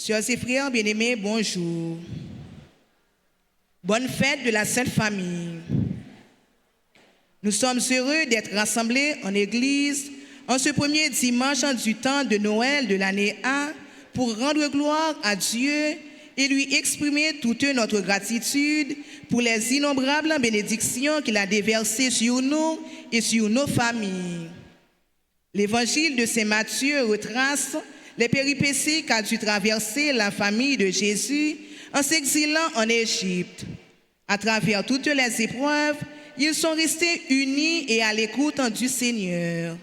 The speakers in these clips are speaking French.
Sœurs et frères bien-aimés, bonjour. Bonne fête de la Sainte Famille. Nous sommes heureux d'être rassemblés en Église en ce premier dimanche du temps de Noël de l'année A pour rendre gloire à Dieu et lui exprimer toute notre gratitude pour les innombrables bénédictions qu'il a déversées sur nous et sur nos familles. L'évangile de Saint Matthieu retrace les péripéties qu'a dû traverser la famille de Jésus en s'exilant en Égypte. À travers toutes les épreuves, ils sont restés unis et à l'écoute du Seigneur.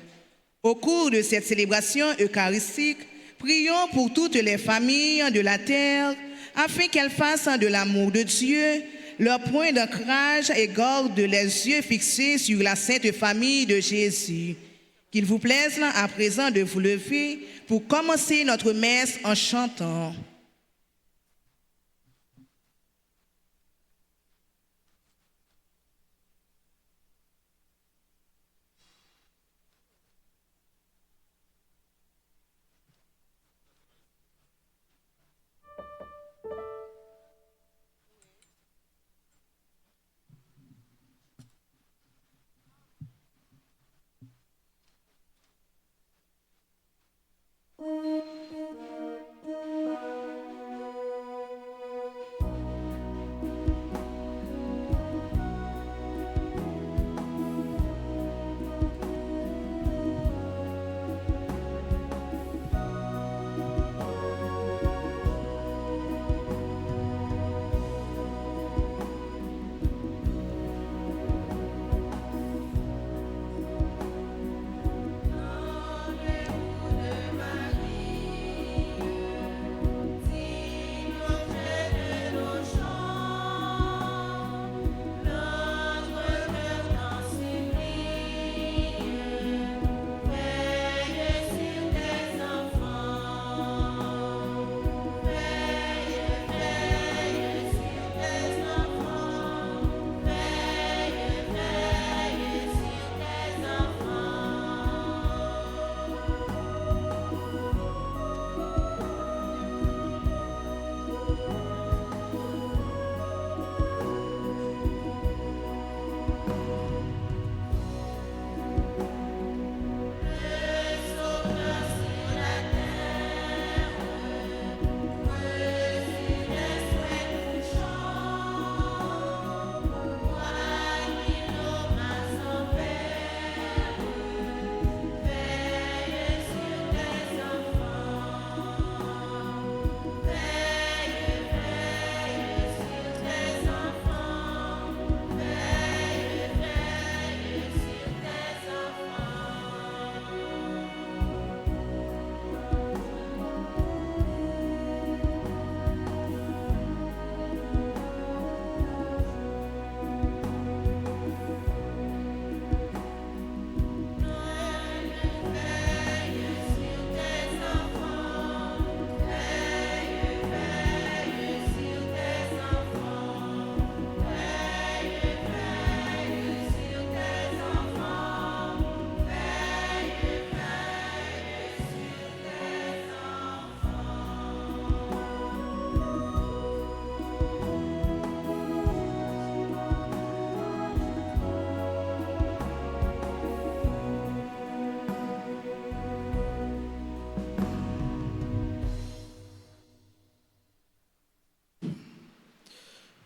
Au cours de cette célébration eucharistique, prions pour toutes les familles de la terre afin qu'elles fassent de l'amour de Dieu leur point d'ancrage et gardent les yeux fixés sur la sainte famille de Jésus. Qu'il vous plaise à présent de vous lever pour commencer notre messe en chantant.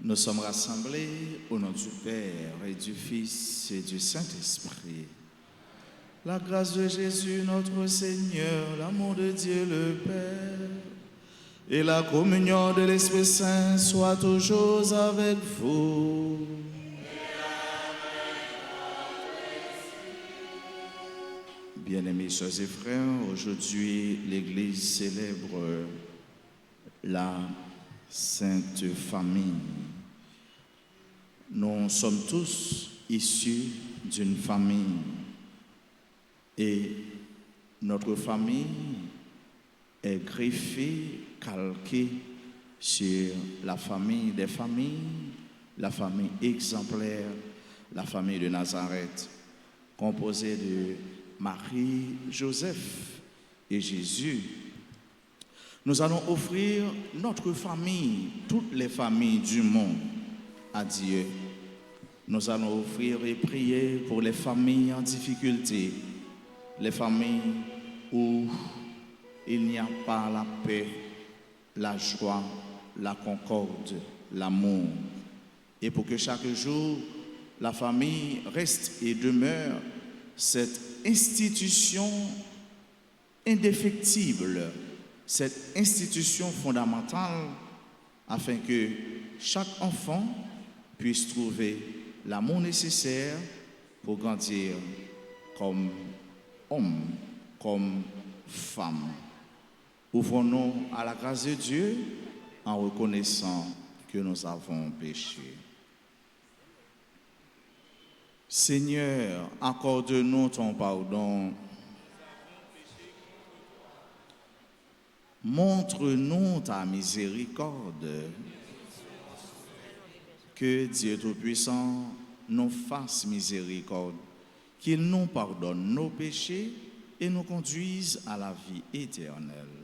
Nous sommes rassemblés au nom du Père et du Fils et du Saint-Esprit. La grâce de Jésus notre Seigneur, l'amour de Dieu le Père et la communion de l'Esprit Saint soient toujours avec vous. Bien-aimés sœurs et frères, aujourd'hui l'Église célèbre la Sainte Famille. Nous sommes tous issus d'une famille et notre famille est greffée, calquée sur la famille des familles, la famille exemplaire, la famille de Nazareth, composée de Marie, Joseph et Jésus. Nous allons offrir notre famille, toutes les familles du monde à Dieu. Nous allons offrir et prier pour les familles en difficulté, les familles où il n'y a pas la paix, la joie, la concorde, l'amour. Et pour que chaque jour, la famille reste et demeure cette institution indéfectible, cette institution fondamentale, afin que chaque enfant puisse trouver l'amour nécessaire pour grandir comme homme, comme femme. Ouvrons-nous à la grâce de Dieu en reconnaissant que nous avons péché. Seigneur, accorde-nous ton pardon. Montre-nous ta miséricorde. Que Dieu Tout-Puissant nous fasse miséricorde, qu'il nous pardonne nos péchés et nous conduise à la vie éternelle.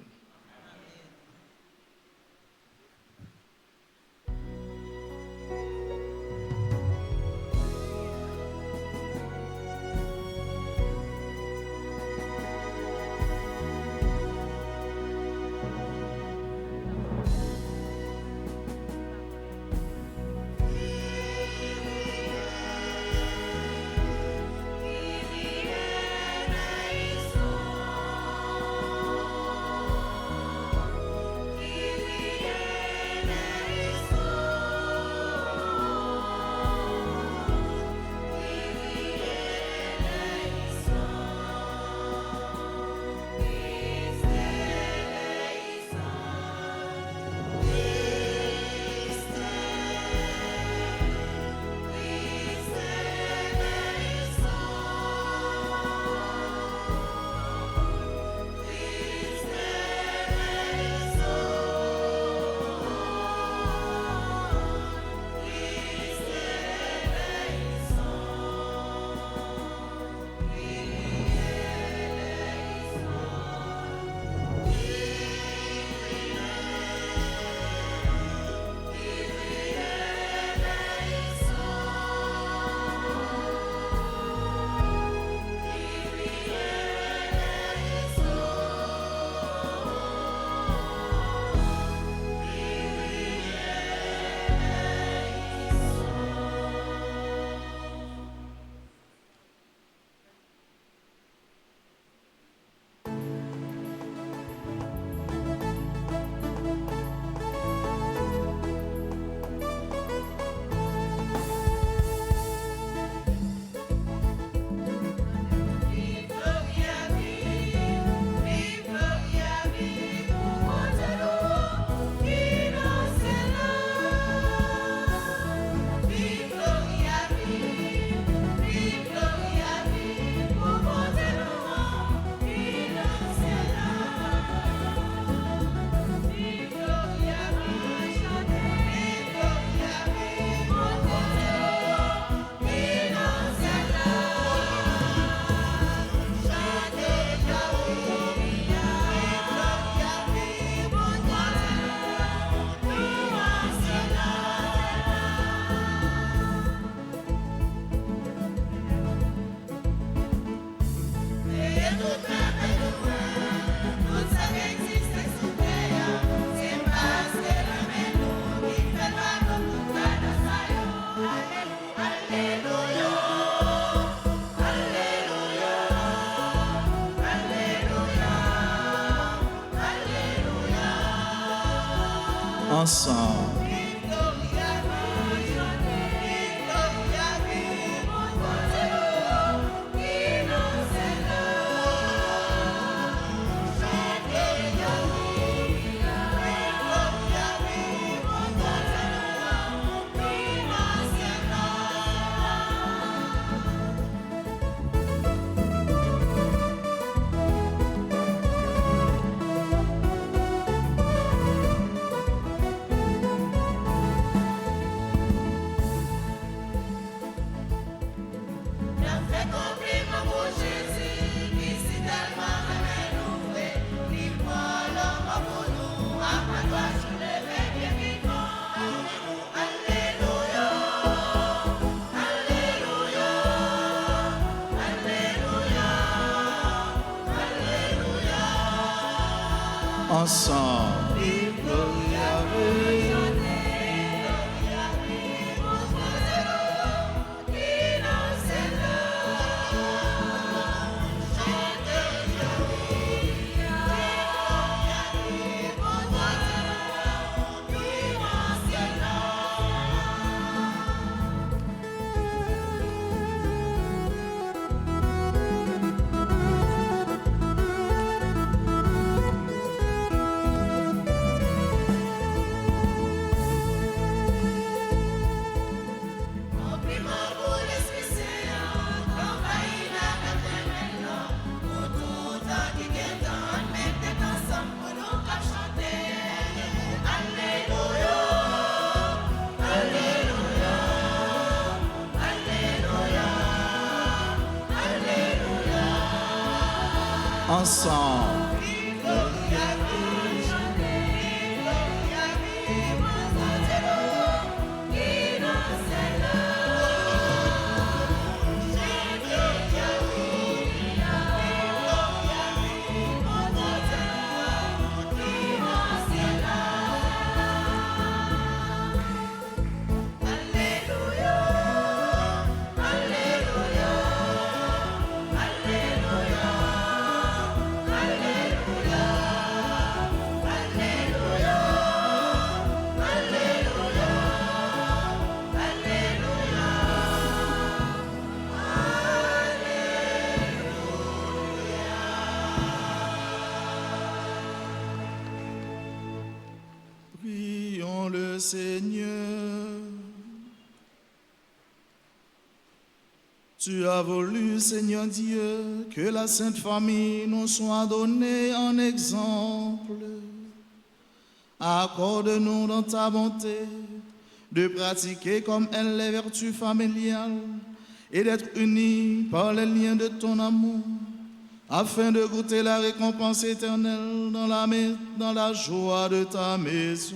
Ensemble. ensemble. Ensemble. Prions le Seigneur. Tu as voulu, Seigneur Dieu, que la Sainte Famille nous soit donnée en exemple. Accorde-nous dans ta bonté de pratiquer comme elle les vertus familiales et d'être unis par les liens de ton amour, afin de goûter la récompense éternelle dans la joie de ta maison.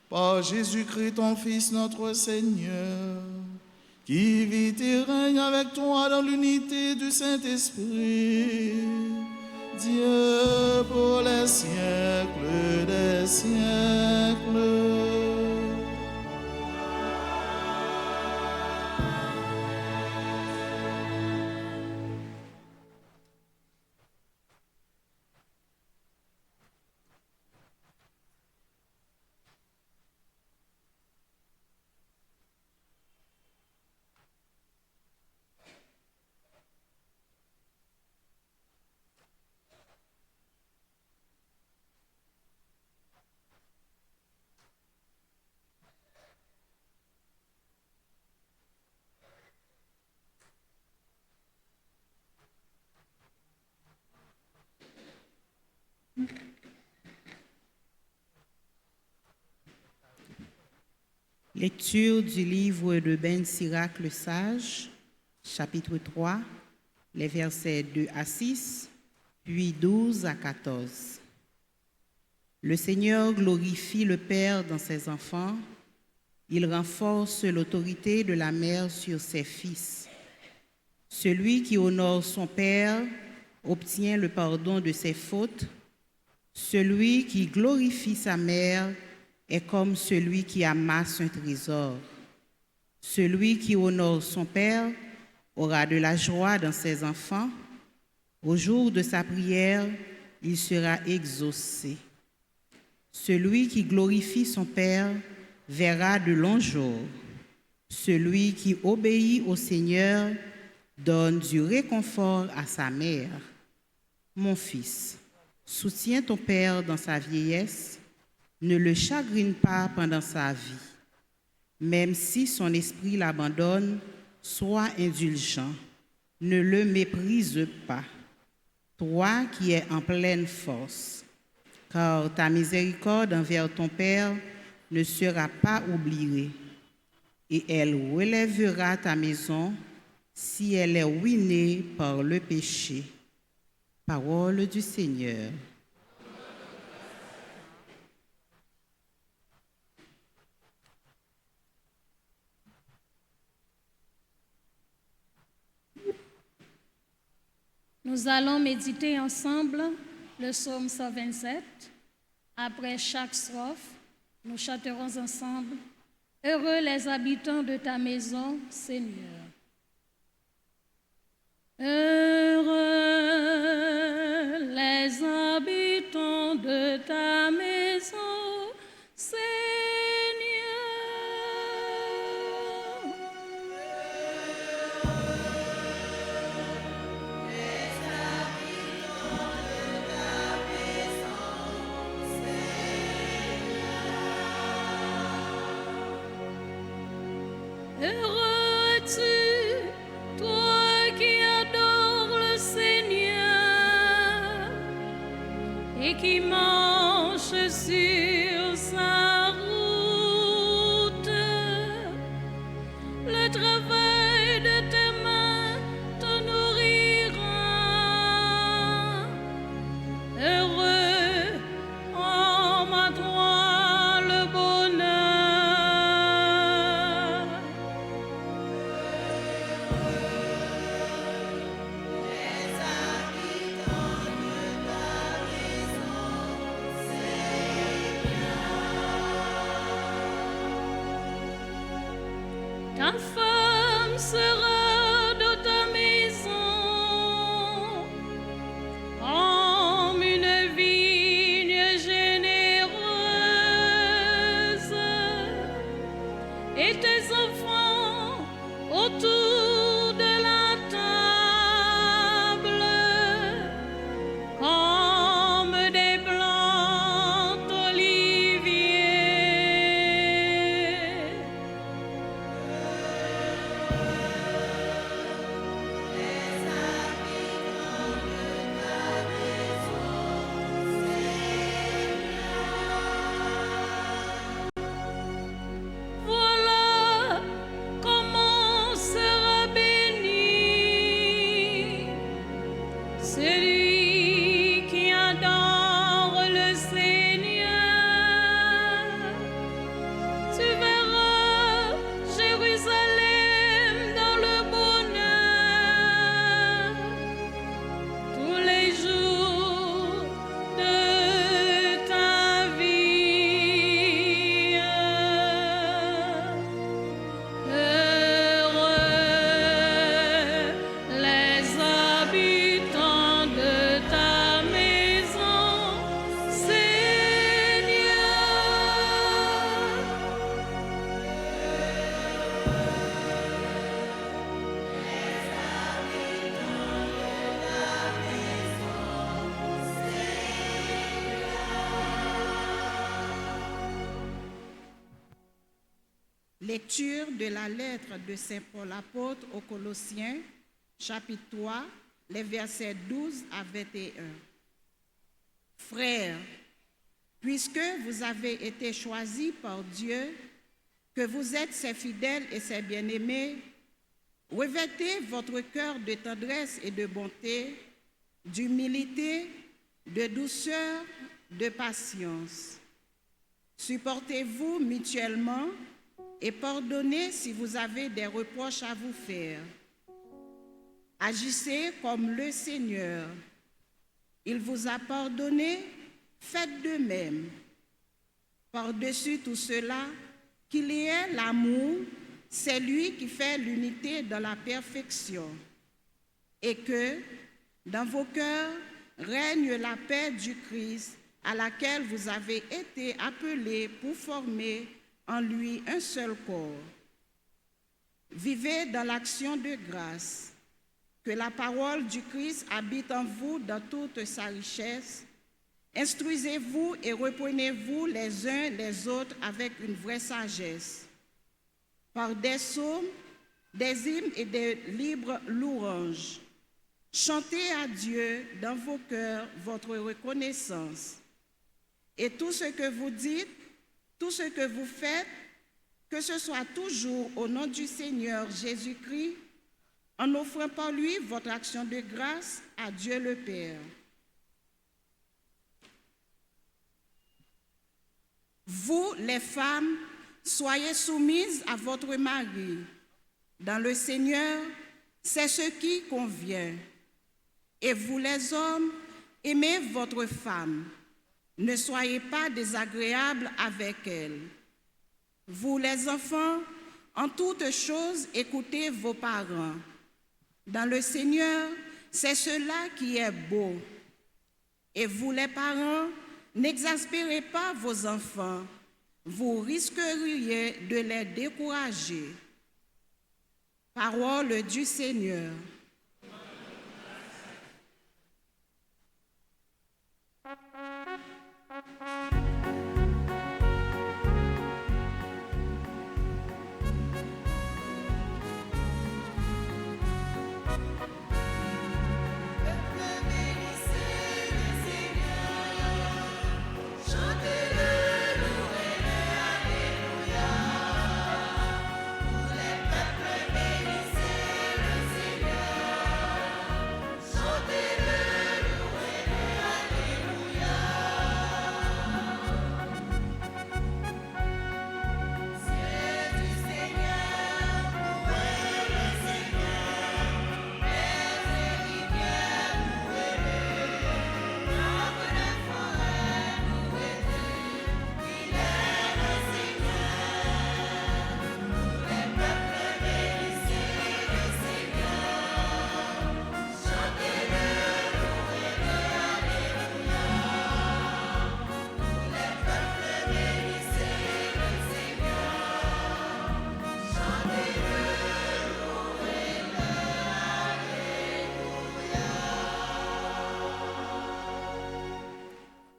Par Jésus-Christ, ton Fils, notre Seigneur, qui vit et règne avec toi dans l'unité du Saint-Esprit, Dieu pour les siècles des siècles. Lecture du livre de Ben Sirac le Sage, chapitre 3, les versets 2 à 6, puis 12 à 14. Le Seigneur glorifie le Père dans ses enfants, il renforce l'autorité de la mère sur ses fils. Celui qui honore son Père obtient le pardon de ses fautes. Celui qui glorifie sa mère est comme celui qui amasse un trésor. Celui qui honore son Père aura de la joie dans ses enfants. Au jour de sa prière, il sera exaucé. Celui qui glorifie son Père verra de longs jours. Celui qui obéit au Seigneur donne du réconfort à sa mère. Mon fils, soutiens ton Père dans sa vieillesse, ne le chagrine pas pendant sa vie. Même si son esprit l'abandonne, sois indulgent, ne le méprise pas. Toi qui es en pleine force, car ta miséricorde envers ton Père ne sera pas oubliée, et elle relèvera ta maison si elle est ruinée par le péché. Parole du Seigneur. Nous allons méditer ensemble le psaume 127. Après chaque strophe, nous chanterons ensemble « Heureux les habitants de ta maison, Seigneur ». Heureux les habitants de ta maison, Seigneur. Heureux es-tu, toi qui adores le Seigneur et qui marche sur sa route. Le travail de tes mains te nourrira. Heureux, homme à toi le bonheur. Ta femme sera dans ta maison comme une vigne généreuse et tes enfants autour de la table comme des plantes oliviers. Voilà comment sera béni celui qui adore le Seigneur. Tu verras Jérusalem dans le bonheur tous les jours de ta vie. Heureux les habitants de ta maison, Seigneur. Lecture de la lettre de Saint Paul apôtre aux Colossiens, chapitre 3, les versets 12 à 21. Frères, puisque vous avez été choisis par Dieu, que vous êtes ses fidèles et ses bien-aimés, revêtez votre cœur de tendresse et de bonté, d'humilité, de douceur, de patience. Supportez-vous mutuellement et pardonnez si vous avez des reproches à vous faire. Agissez comme le Seigneur. Il vous a pardonné, faites de même. Par-dessus tout cela, qu'il y ait l'amour, c'est lui qui fait l'unité dans la perfection. Et que, dans vos cœurs, règne la paix du Christ, à laquelle vous avez été appelés pour former en lui un seul corps. Vivez dans l'action de grâce. Que la parole du Christ habite en vous dans toute sa richesse. Instruisez-vous et reprenez-vous les uns les autres avec une vraie sagesse. Par des psaumes, des hymnes et des libres louanges. Chantez à Dieu dans vos cœurs votre reconnaissance. Et tout ce que vous dites, tout ce que vous faites, que ce soit toujours au nom du Seigneur Jésus-Christ, en offrant par lui votre action de grâce à Dieu le Père. Vous, les femmes, soyez soumises à votre mari. Dans le Seigneur, c'est ce qui convient. Et vous les hommes, aimez votre femme. Ne soyez pas désagréables avec elle. Vous les enfants, en toutes choses, écoutez vos parents. Dans le Seigneur, c'est cela qui est beau. Et vous les parents, n'exaspérez pas vos enfants. Vous risqueriez de les décourager. Parole du Seigneur.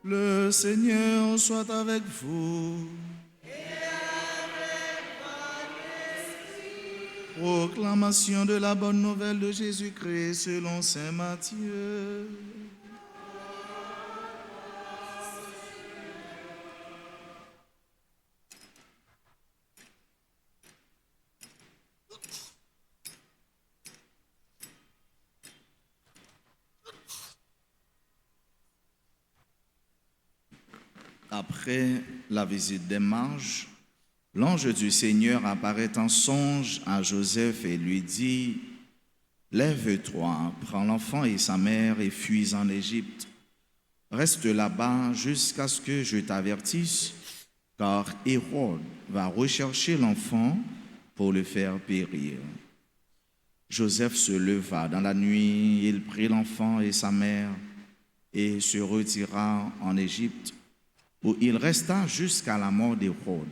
Le Seigneur soit avec vous. Proclamation de la bonne nouvelle de Jésus-Christ selon saint Matthieu. Après la visite des mages, l'ange du Seigneur apparaît en songe à Joseph et lui dit: « Lève-toi, prends l'enfant et sa mère et fuis en Égypte. Reste là-bas jusqu'à ce que je t'avertisse, car Hérode va rechercher l'enfant pour le faire périr. » Joseph se leva dans la nuit, il prit l'enfant et sa mère et se retira en Égypte, où il resta jusqu'à la mort d'Hérode.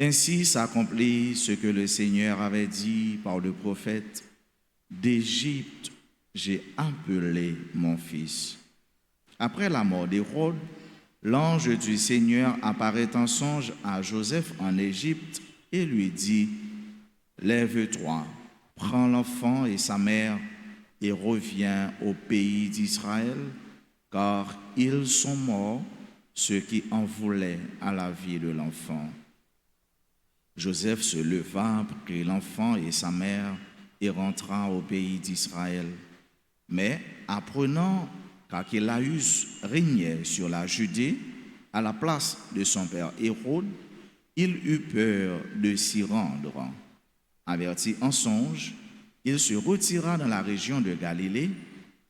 Ainsi s'accomplit ce que le Seigneur avait dit par le prophète: « D'Égypte, j'ai appelé mon fils. » Après la mort d'Hérode, l'ange du Seigneur apparaît en songe à Joseph en Égypte et lui dit: « Lève-toi, prends l'enfant et sa mère et reviens au pays d'Israël, car ils sont morts, ceux qui en voulaient à la vie de l'enfant. » Joseph se leva, prit l'enfant et sa mère et rentra au pays d'Israël. Mais apprenant qu'Archélaüs régnait sur la Judée à la place de son père Hérode, il eut peur de s'y rendre. Averti en songe, il se retira dans la région de Galilée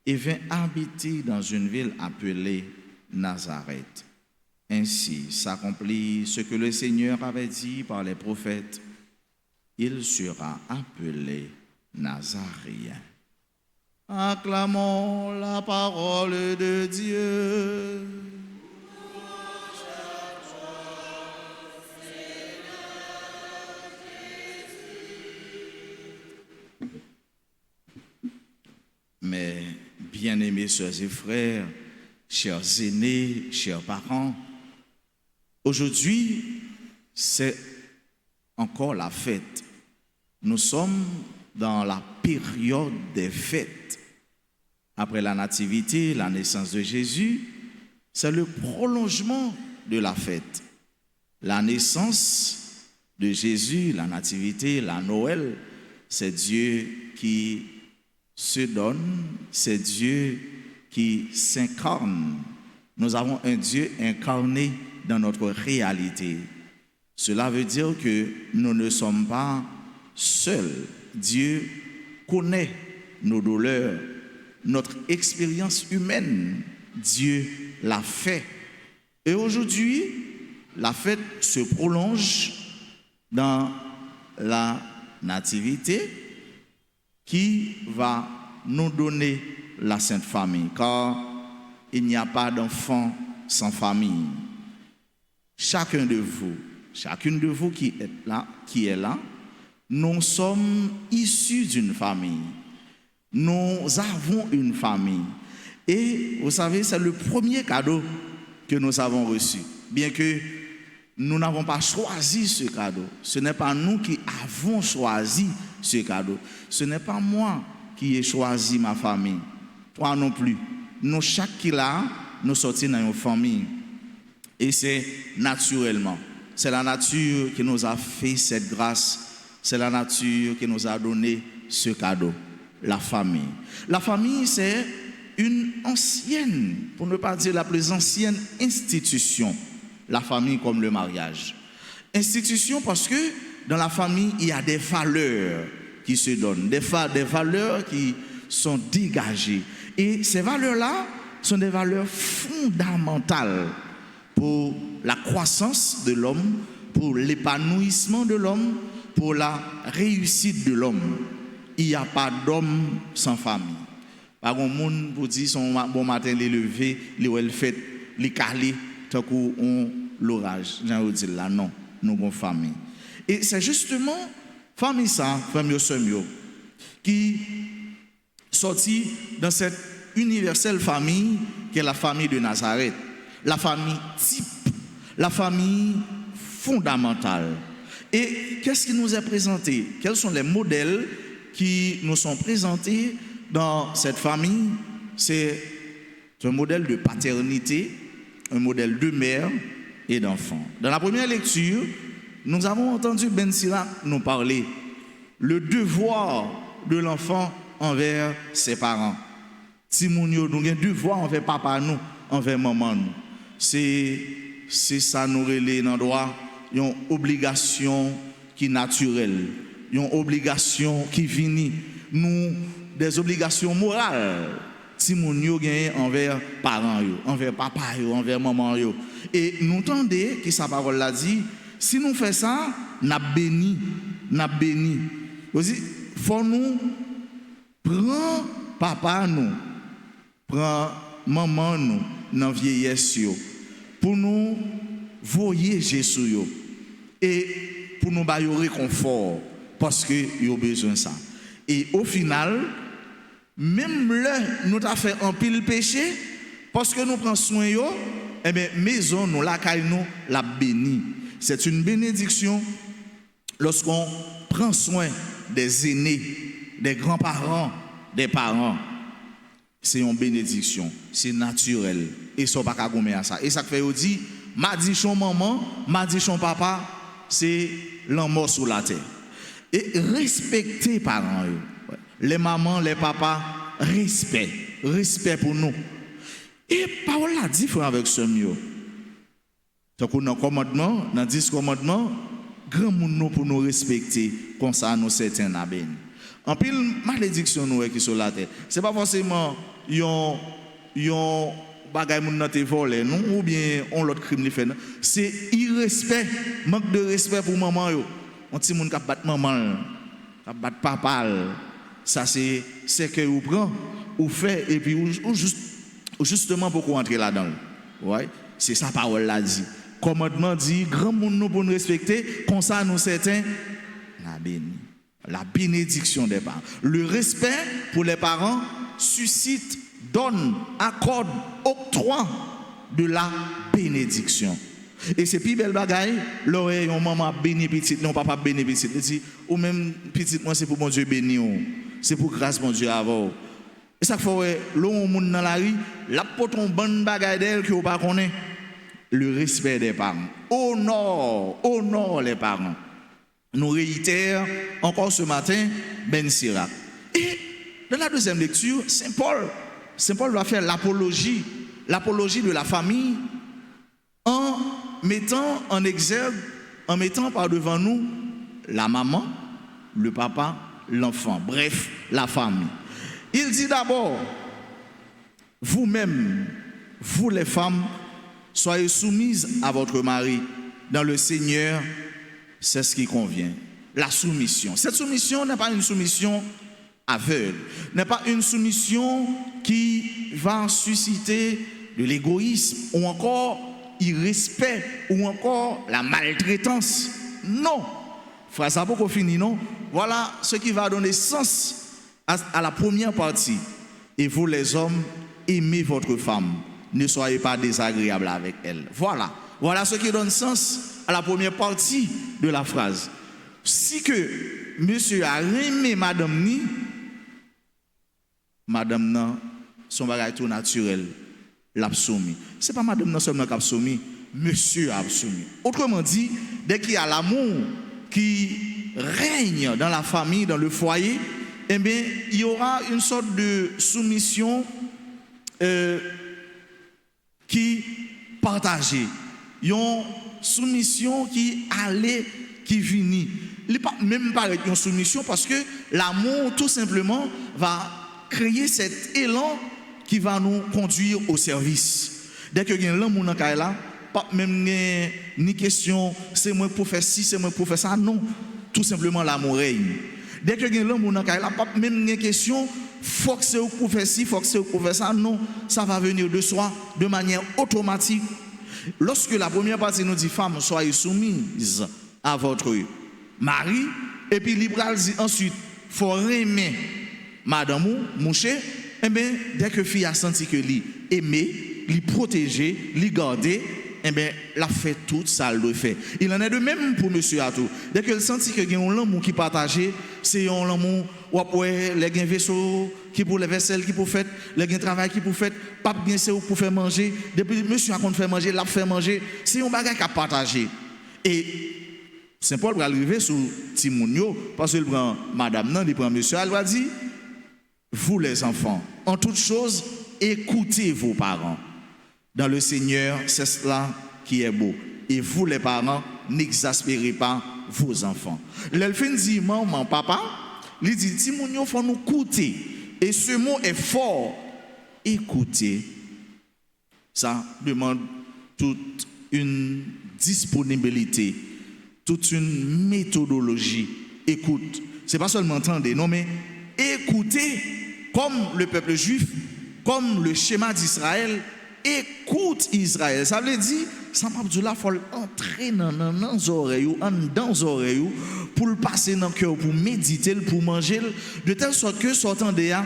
et vint habiter dans une ville appelée Nazareth. Ainsi s'accomplit ce que le Seigneur avait dit par les prophètes: il sera appelé Nazaréen. Acclamons la parole de Dieu. Mes bien-aimés sœurs et frères, chers aînés, chers parents, aujourd'hui, c'est encore la fête. Nous sommes dans la période des fêtes. Après la nativité, la naissance de Jésus, c'est le prolongement de la fête. La naissance de Jésus, la nativité, la Noël, c'est Dieu qui se donne, c'est Dieu qui s'incarne. Nous avons un Dieu incarné dans notre réalité. Cela veut dire que nous ne sommes pas seuls. Dieu connaît nos douleurs notre expérience humaine, Dieu l'a fait. Et aujourd'hui, la fête se prolonge dans la nativité qui va nous donner la Sainte Famille, car il n'y a pas d'enfant sans famille. Chacune de vous qui est là, nous sommes issus d'une famille. Nous avons une famille. Et vous savez, c'est le premier cadeau que nous avons reçu. Bien que nous n'avons pas choisi ce cadeau. Ce n'est pas nous qui avons choisi ce cadeau. Ce n'est pas moi qui ai choisi ma famille. Toi non plus. Nous, chaque qui là, nous sortis dans une famille. Et c'est naturellement. C'est la nature qui nous a fait cette grâce. C'est la nature qui nous a donné ce cadeau. La famille. La famille, c'est une ancienne, pour ne pas dire la plus ancienne institution. La famille comme le mariage. Institution parce que dans la famille, il y a des valeurs qui se donnent, des valeurs qui sont dégagées. Et ces valeurs-là sont des valeurs fondamentales pour la croissance de l'homme, pour l'épanouissement de l'homme, pour la réussite de l'homme. Il n'y a pas d'homme sans famille. Par contre, monde pour dire son bon matin, les lever, les fait, les caler, tant qu'on l'orage. J'ai dit là, non, nous avons famille. Et c'est justement famille ça, famille Semio, qui sortit dans cette universelle famille qui est la famille de Nazareth, la famille type, la famille fondamentale. Et qu'est-ce qui nous est présenté? Quels sont les modèles qui nous sont présentés dans cette famille? C'est un modèle de paternité, un modèle de mère et d'enfant. Dans la première lecture, nous avons entendu Ben Sirac nous parler le devoir de l'enfant envers ses parents. Si nous avons un devoir envers papa nous, envers maman nous, c'est ça nous relève dans le droit, une obligation qui est naturelle, une obligation qui vient nous des obligations morales. Si nous avons envers parents, envers papa, envers maman. Et nous entendons que sa parole l'a dit, si nous faisons ça, nous béni. Il faut nous prendre papa nous, prendre maman nous dans la vieillesse pour nous voyer Jésus et pour nous bailler réconfort parce que nous avons besoin de ça. Et au final, même là, nous avons fait un pile péché, parce que nous prenons soin de eh bien, maison, nous, la caille, nous, la béni. C'est une bénédiction lorsqu'on prend soin des aînés, des grands-parents, des parents. C'est une bénédiction, c'est naturel. Et ça, pas qu'à gommer à ça. Et ça fait dit, m'a dit son maman, m'a dit son papa, c'est l'amour sur la terre. Et respecter les parents. Les mamans, les papas, respect pour nous. Et Paul a dit, frère, avec ce mieux. Donc, dans le commandement, dans 10 commandements, grand monde pour nous respecter, comme ça, nous certains abénis. En pile, malédiction nous qui sur la terre. Ce n'est pas forcément yon bagay moun nan te volé, non, ou bien on l'autre crime li fait. C'est irrespect, manque de respect pour maman yo. On ti moun k'ap bat maman, k'ap bat papa. Ça c'est que vous prend, ou fait et puis ou justement pour entrer là-dedans. Ouais, c'est ça parole là dit. Commandement dit grand monde nous pour nous respecter, comme ça nous certains la béni. La bénédiction des parents. Le respect pour les parents suscite, donne, accorde, octroie de la bénédiction. Et c'est plus belle bagaille, l'oreille, on maman béni petite, non papa béni petite. Il dit, ou même petite, moi c'est pour mon Dieu béni, c'est pour grâce mon Dieu avant. Et ça fait, l'on monde dans la rue, la poton bonne bagaille d'elle que vous pas connaît. Le respect des parents. Honore les parents. Nous réitère encore ce matin Ben Sirac. Et dans la deuxième lecture, Saint Paul va faire l'apologie de la famille en mettant en exergue, en mettant par devant nous la maman, le papa, l'enfant, bref, la famille. Il dit d'abord vous-même, vous les femmes, soyez soumises à votre mari dans le Seigneur, c'est ce qui convient. La soumission. Cette soumission n'est pas une soumission aveugle, n'est pas une soumission qui va susciter de l'égoïsme ou encore irrespect ou encore la maltraitance. Non. Frère, ça n'a pas fini, non? Voilà ce qui va donner sens à la première partie. Et vous les hommes, aimez votre femme. Ne soyez pas désagréables avec elle. Voilà. Voilà ce qui donne sens à la première partie de la phrase. Si que monsieur a aimé madame ni, madame nan, son bagage tout naturel, l'a soumis. Ce n'est pas madame nan seulement qui a soumis, monsieur a soumis. Autrement dit, dès qu'il y a l'amour qui règne dans la famille, dans le foyer, eh bien, il y aura une sorte de soumission qui partagée. Une soumission qui allait, qui finit. Il n'est pas même pas une soumission parce que l'amour, tout simplement, va créer cet élan qui va nous conduire au service. Dès que l'amour dans le là, pas même ni question, c'est moi pour faire ci, c'est moi pour faire ça. Non, tout simplement l'amour règne. Dès que l'amour dans le là, pas même ni question, faut que c'est pour faire ci, faut que c'est pour faire ça. Non, ça va venir de soi de manière automatique. Lorsque la première partie nous dit femme, soyez soumise à votre mari, et puis libéral dit ensuite, faut aimer madame ou mouché, et bien dès que fille a senti que lui aimer, lui protéger, lui garder, et bien l'a fait tout ça le fait. Il en est de même pour monsieur Atou. Dès que senti que il y a un l'amour qui partagé, c'est un l'amour ou après les gains vaisseaux qui pour les vaisselles qui pour faire, les gains travail qui pour faire, pas bien c'est pour faire manger. Depuis monsieur a qu'on fait manger, l'a fait manger, c'est un bagage à partager. Et Saint Paul va arriver sur Timounio parce qu'il prend madame non, il prend monsieur, elle va dire vous les enfants, en toute chose, écoutez vos parents. Dans le Seigneur, c'est cela qui est beau. Et vous les parents, n'exaspérez pas vos enfants. L'elfine dit maman, papa, il dit Timounio, faut nous écouter. Et ce mot est fort. Écouter. Ça demande toute une disponibilité, toute une méthodologie. Écoute. C'est pas seulement entendre, non, mais écouter comme le peuple juif, comme le schéma d'Israël. Écoute Israël. Ça veut dire, ça m'a dit là, il faut entrer dans les oreilles, dans les oreilles, pour le passer dans le cœur, pour méditer, pour manger, de telle sorte que sortant de là,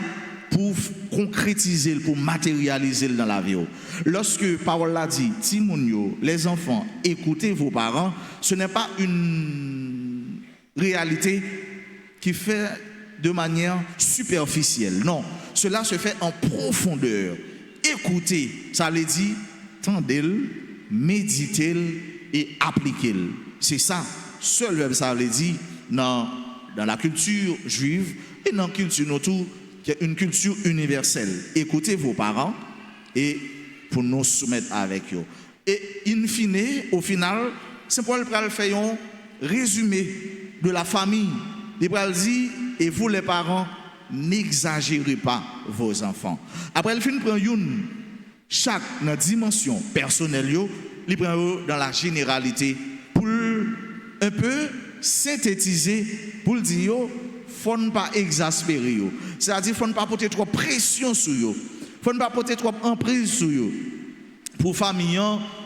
pour concrétiser, pour matérialiser dans la vie. Lorsque Paul l'a dit, Timounio, les enfants, écoutez vos parents, ce n'est pas une réalité qui fait de manière superficielle. Non, cela se fait en profondeur. Écoutez, ça veut dire, tendez-le, méditez-le et appliquez-le. C'est ça, seul verbe, ça veut dire, dans la culture juive et dans la culture autour, qui est une culture universelle. Écoutez vos parents et pour nous soumettre avec eux. Et in fine, au final, Saint Paul va faire un résumé de la famille. Il va dire, et vous les parents, n'exagérez pas vos enfants. Après, il finit prend une chaque dans dimension personnelle, il prend dans la généralité pour un peu synthétiser, pour dire faut ne pas exaspérer. C'est-à-dire faut ne pas porter trop pression sur eux. Faut ne pas porter trop emprise sur eux. Pour famille,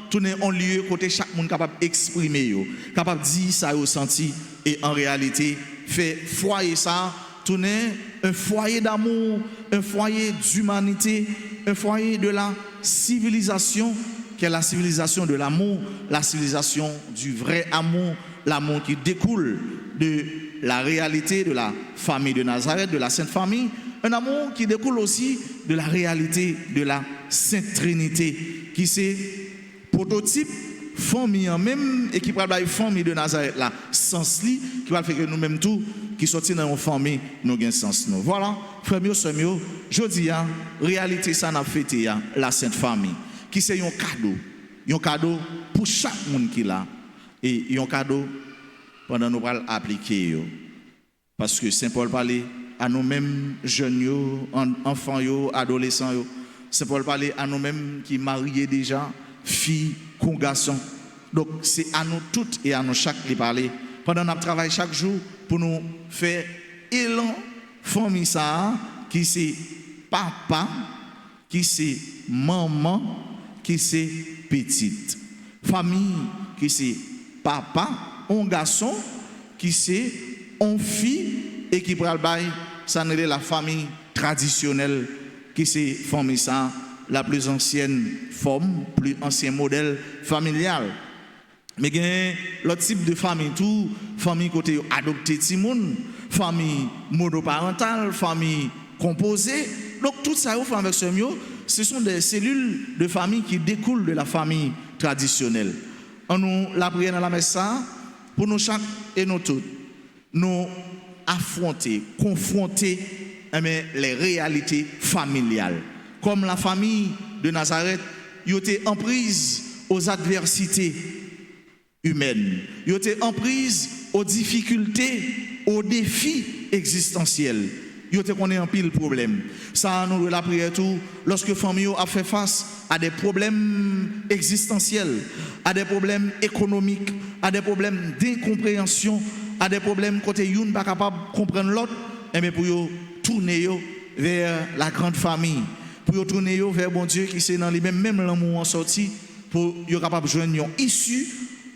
tourner en lieu côté chaque monde capable d'exprimer, capable de dire ça au senti et en réalité fait foyer ça. Tourner un foyer d'amour, un foyer d'humanité, un foyer de la civilisation, qui est la civilisation de l'amour, la civilisation du vrai amour, l'amour qui découle de la réalité de la famille de Nazareth, de la Sainte Famille, un amour qui découle aussi de la réalité de la Sainte Trinité, qui c'est prototype famille en même et qui parle de la famille de Nazareth là, sens li, qui va faire que nous-mêmes tout qui sortent dans une famille, nous avons sens. Nous. Voilà, frère mio, sœur mio, je dis, réalité, ça n'a fêté la Sainte Famille, qui c'est un cadeau pour chaque monde qui l'a, et un cadeau pendant nous allons appliquer. Parce que Saint Paul parlait à nous-mêmes, jeunes, enfants, adolescents, c'est pour parler à nous-mêmes qui mariés déjà, filles, ou garçons. Donc c'est à nous toutes et à nous chaque de parler. Pendant notre travail chaque jour pour nous faire élan famille ça qui c'est papa, qui c'est maman, qui c'est petite. Famille qui c'est papa, un garçon, qui c'est une fille et qui pral bail ça n'est la famille traditionnelle qui c'est famille ça la plus ancienne forme, plus ancien modèle familial. Mais il y a l'autre type de famille tout, famille côté adopté timoun, famille monoparentale, famille composée. Donc tout ça au frère avec ce mieux, ce sont des cellules de famille qui découlent de la famille traditionnelle. On nous la prière dans la messe ça pour nous chaque et nous toutes nous affronter, confronter les réalités familiales. Comme la famille de Nazareth, ils étaient en prise aux adversités humaines, ils étaient en prise aux difficultés, aux défis existentiels. Ils étaient en pile problème. Ça nous la prière tout lorsque famille a fait face à des problèmes existentiels, à des problèmes économiques, à des problèmes d'incompréhension, à des problèmes côté youn pas capable de comprendre l'autre, et bien pour yo tourner vers la grande famille, pour tourner vers bon Dieu qui c'est dans lui-même même l'amour en sortie pour yo capable joindre une issue,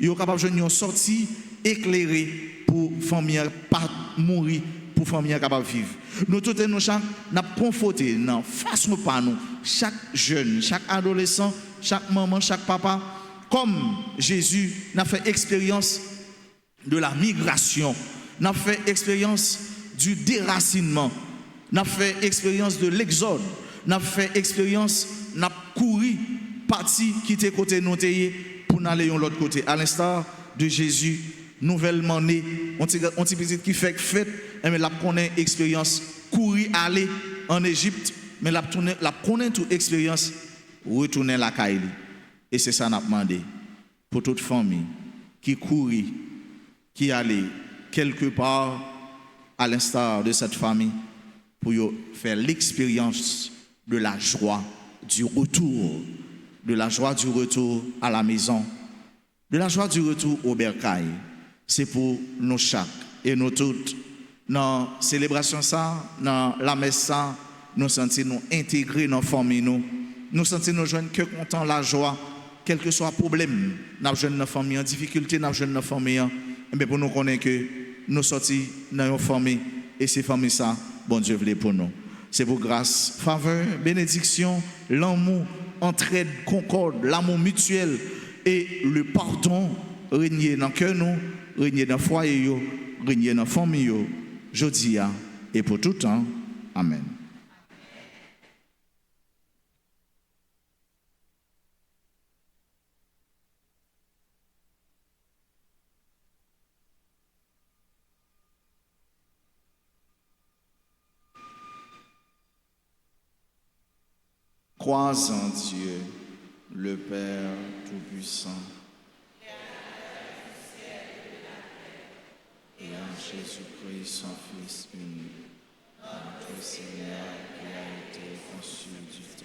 yo capable joindre une sortie éclairée pour famille pas mourir, pour famille capable vivre. Nous tous nous chaque n'a conforté non façon pas nous chaque jeune, chaque adolescent, chaque maman, chaque papa comme Jésus n'a fait expérience de la migration, n'a fait expérience du déracinement, n'a fait expérience de l'exode, n'a fait expérience, n'a couru, parti, quitter côté nous pour n'aller de l'autre côté. À l'instar de Jésus, nouvellement né, on petit petit qui fait fête, mais la connaît expérience, courir aller en Égypte, mais la connaît toute expérience, retourner la Kaili. Et c'est ça n'a demandé pour toute famille qui courit, qui allait quelque part à l'instar de cette famille pour faire l'expérience de la joie du retour, de la joie du retour à la maison, de la joie du retour au bercail. C'est pour nous chaque et nous toutes. Dans la célébration ça, dans la messe ça, nous sentons nous intégrer dans la famille, nous sentons nous joindre que content la joie, quel que soit le problème, nous joignons notre famille en difficulté, nous joignons notre famille, mais pour nous connaître que nous sortons dans une famille et ces familles ça, bon Dieu voulait pour nous. C'est pour grâce, faveur, bénédiction, l'amour, entraide, concorde, l'amour mutuel et le pardon régner dans le cœur nous, régner dans le foyer, régner dans la famille, jeudi et pour tout temps. Amen. Crois en Dieu, le Père Tout-Puissant, et en Jésus-Christ, son Fils unique, notre Seigneur qui a été conçu du temps,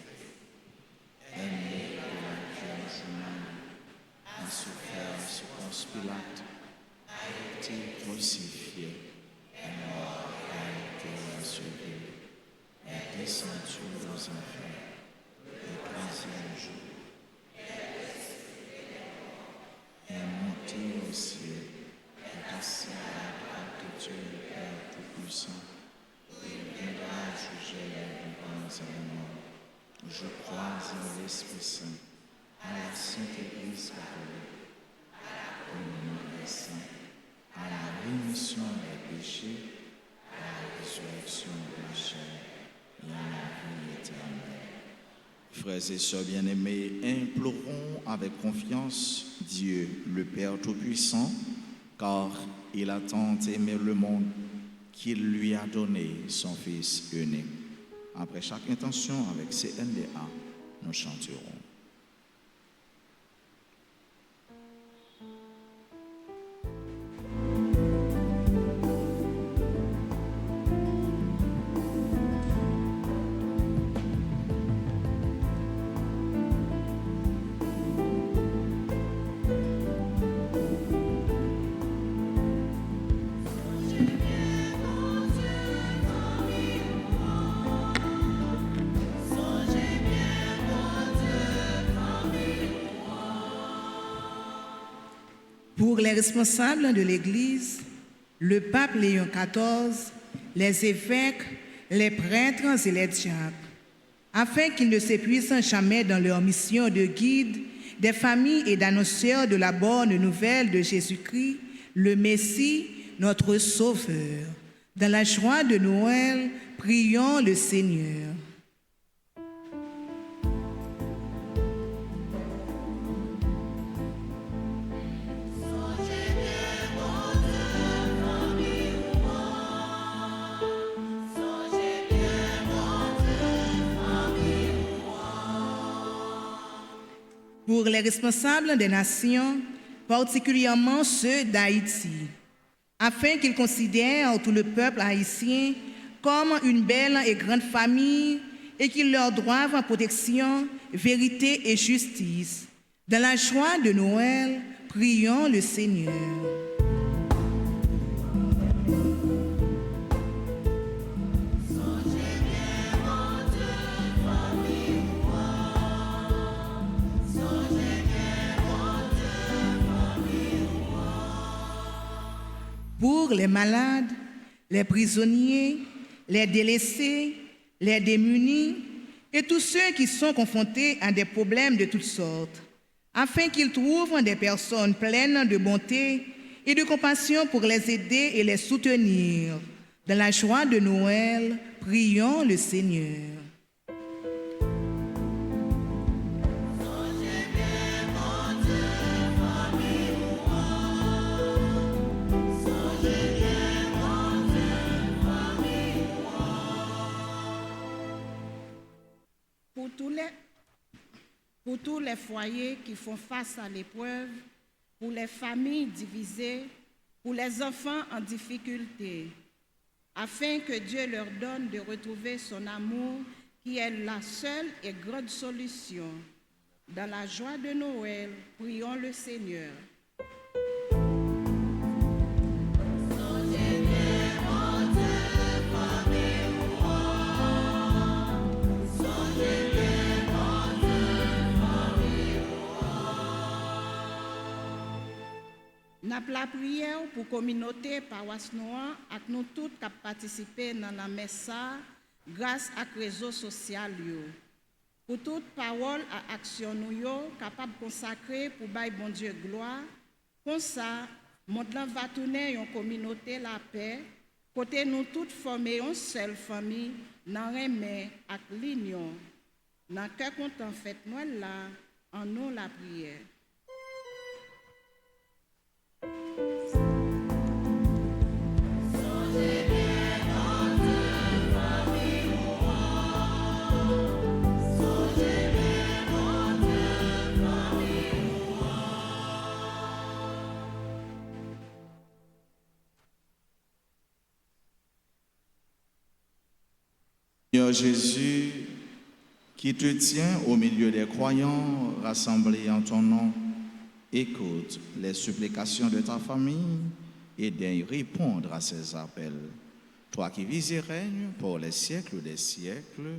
aimé de la Vierge humaine, a souffert sous Ponce Pilate, a été crucifié, est mort, a été ressuscité, est descendu aux enfers. Le troisième jour, est monté au ciel, est assis à la droite de Dieu le Père Tout-Puissant, et viendra juger les vivants et les morts. Je crois en l'Esprit Saint, à la Sainte Église catholique, à la communion des saints, à la rémission des péchés, à la résurrection de la chair et à la vie éternelle. Frères et sœurs bien-aimés, implorons avec confiance Dieu, le Père Tout-Puissant, car il a tant aimé le monde qu'il lui a donné son Fils unique. Après chaque intention avec CNDA, nous chanterons. Pour les responsables de l'Église, le pape Léon XIV, les évêques, les prêtres et les diacres, afin qu'ils ne s'épuisent jamais dans leur mission de guide des familles et d'annonceurs de la bonne nouvelle de Jésus-Christ, le Messie, notre Sauveur. Dans la joie de Noël, prions le Seigneur. Pour les responsables des nations, particulièrement ceux d'Haïti, afin qu'ils considèrent tout le peuple haïtien comme une belle et grande famille et qu'ils leur doivent protection, vérité et justice. Dans la joie de Noël, prions le Seigneur. Pour les malades, les prisonniers, les délaissés, les démunis et tous ceux qui sont confrontés à des problèmes de toutes sortes, afin qu'ils trouvent des personnes pleines de bonté et de compassion pour les aider et les soutenir. Dans la joie de Noël, prions le Seigneur. Pour tous les foyers qui font face à l'épreuve, pour les familles divisées, pour les enfants en difficulté, afin que Dieu leur donne de retrouver son amour qui est la seule et grande solution. Dans la joie de Noël, prions le Seigneur. N'a la prière pour communauté paroisse noire et nous tous qui participé dans la messe grâce à réseaux sociaux. Pour toute parole et action nous capable de consacrer pour bailler bon Dieu gloire. Comme ça, maintenant va tourner une communauté la paix, côté nous toutes former une seule famille dans remè et l'union. Dans cœur content fête Noël là, en nous la prière. Seigneur Jésus, qui te tient au milieu des croyants rassemblés en ton nom, écoute les supplications de ta famille et daigne répondre à ces appels. Toi qui vis et règnes pour les siècles des siècles.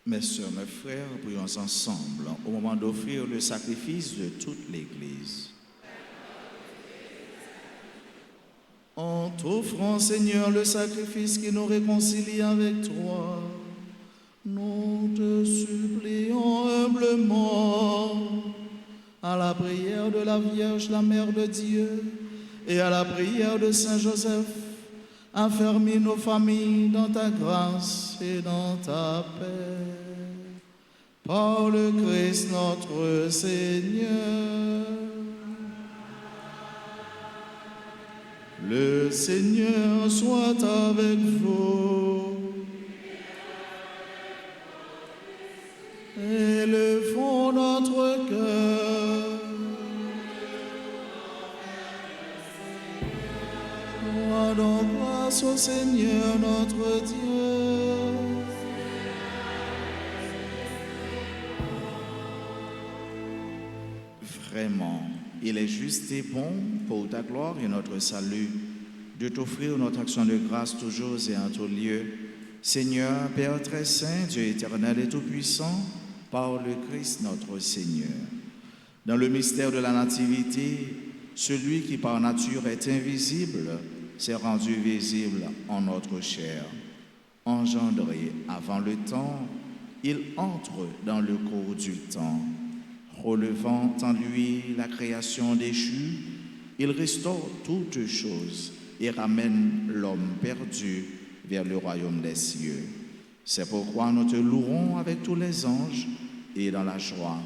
Mes sœurs, mes frères, prions ensemble au moment d'offrir le sacrifice de toute l'Église. En t'offrant, Seigneur, le sacrifice qui nous réconcilie avec toi, nous te supplions humblement, à la prière de la Vierge, la Mère de Dieu, et à la prière de Saint Joseph, affermis nos familles dans ta grâce et dans ta paix. Par le Christ notre Seigneur. Le Seigneur soit avec vous. Élevons notre cœur. Rendons grâce au Seigneur notre Dieu. Vraiment, il est juste et bon pour ta gloire et notre salut de t'offrir notre action de grâce toujours et en tout lieu. Seigneur, Père très saint, Dieu éternel et tout-puissant, par le Christ notre Seigneur. Dans le mystère de la nativité, celui qui par nature est invisible s'est rendu visible en notre chair. Engendré avant le temps, il entre dans le cours du temps. Relevant en lui la création déchue, il restaure toutes choses et ramène l'homme perdu vers le royaume des cieux. C'est pourquoi nous te louerons avec tous les anges et dans la joie,